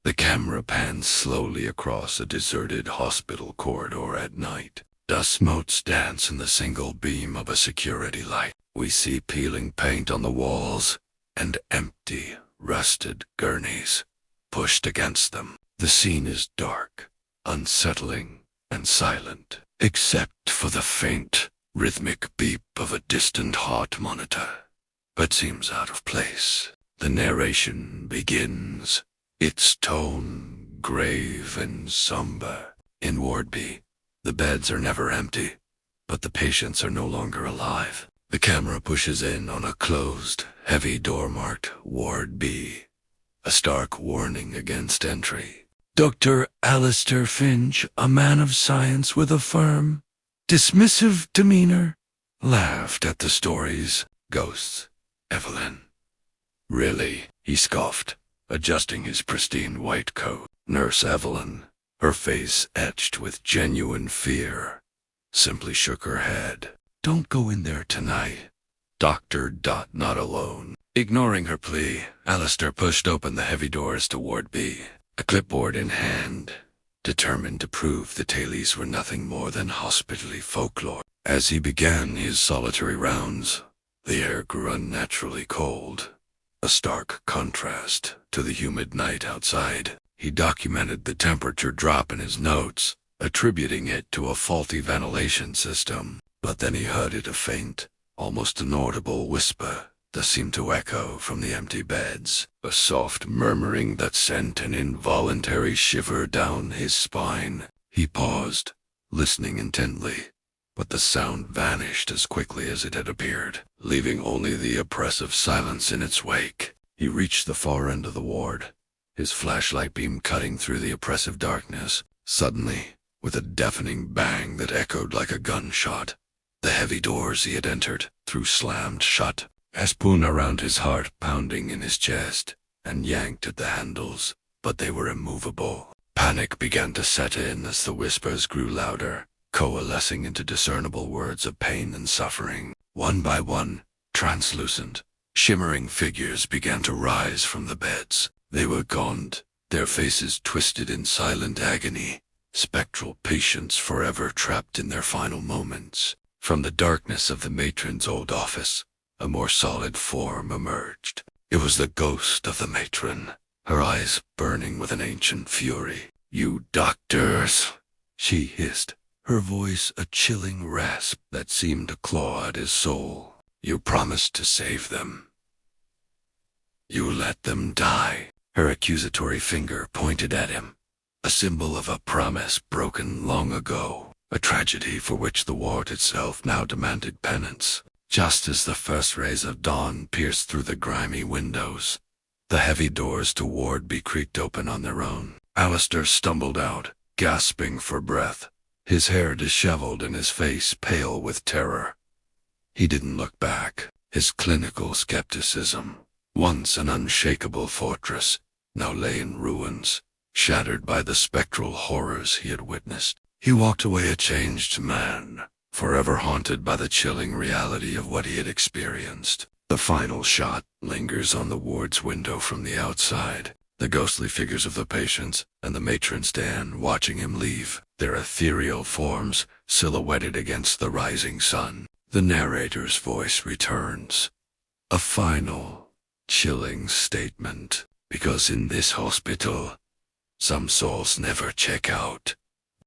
The camera pans slowly across a deserted hospital corridor at night. Dust motes dance in the single beam of a security light. We see peeling paint on the walls and empty, rusted gurneys pushed against them. The scene is dark, unsettling, and silent, except for the faint, rhythmic beep of a distant heart monitor. But seems out of place. The narration begins, its tone grave and somber. In Ward B, the beds are never empty, but the patients are no longer alive. The camera pushes in on a closed, heavy door marked Ward B, a stark warning against entry. Dr. Alistair Finch, a man of science with a firm, dismissive demeanor, laughed at the stories. Ghosts, Evelyn. Really, he scoffed, adjusting his pristine white coat. Nurse Evelyn, her face etched with genuine fear, simply shook her head. Don't go in there tonight. Dr. Dot not alone. Ignoring her plea, Alistair pushed open the heavy doors to Ward B, a clipboard in hand, determined to prove the tailies were nothing more than hospitally folklore. As he began his solitary rounds, the air grew unnaturally cold, a stark contrast to the humid night outside. He documented the temperature drop in his notes, attributing it to a faulty ventilation system. But then he heard a faint, almost inaudible whisper that seemed to echo from the empty beds, a soft murmuring that sent an involuntary shiver down his spine. He paused, listening intently, but the sound vanished as quickly as it had appeared, leaving only the oppressive silence in its wake. He reached the far end of the ward, his flashlight beam cutting through the oppressive darkness. Suddenly, with a deafening bang that echoed like a gunshot, the heavy doors he had entered through slammed shut. A spoon around his heart pounding in his chest, and yanked at the handles, but they were immovable. Panic began to set in as the whispers grew louder, coalescing into discernible words of pain and suffering. One by one, translucent, shimmering figures began to rise from the beds. They were gaunt, their faces twisted in silent agony, spectral patients forever trapped in their final moments. From the darkness of the matron's old office, a more solid form emerged. It was the ghost of the matron, her eyes burning with an ancient fury. "You doctors," she hissed, her voice a chilling rasp that seemed to claw at his soul. "You promised to save them. You let them die." Her accusatory finger pointed at him, a symbol of a promise broken long ago, a tragedy for which the ward itself now demanded penance. Just as the first rays of dawn pierced through the grimy windows, the heavy doors to Ward B creaked open on their own. Alistair stumbled out, gasping for breath, his hair disheveled and his face pale with terror. He didn't look back. His clinical skepticism, once an unshakable fortress, now lay in ruins, shattered by the spectral horrors he had witnessed. He walked away a changed man, forever haunted by the chilling reality of what he had experienced. The final shot lingers on the ward's window from the outside, the ghostly figures of the patients and the matron stand watching him leave, their ethereal forms silhouetted against the rising sun. The narrator's voice returns, a final, chilling statement, because in this hospital, some souls never check out.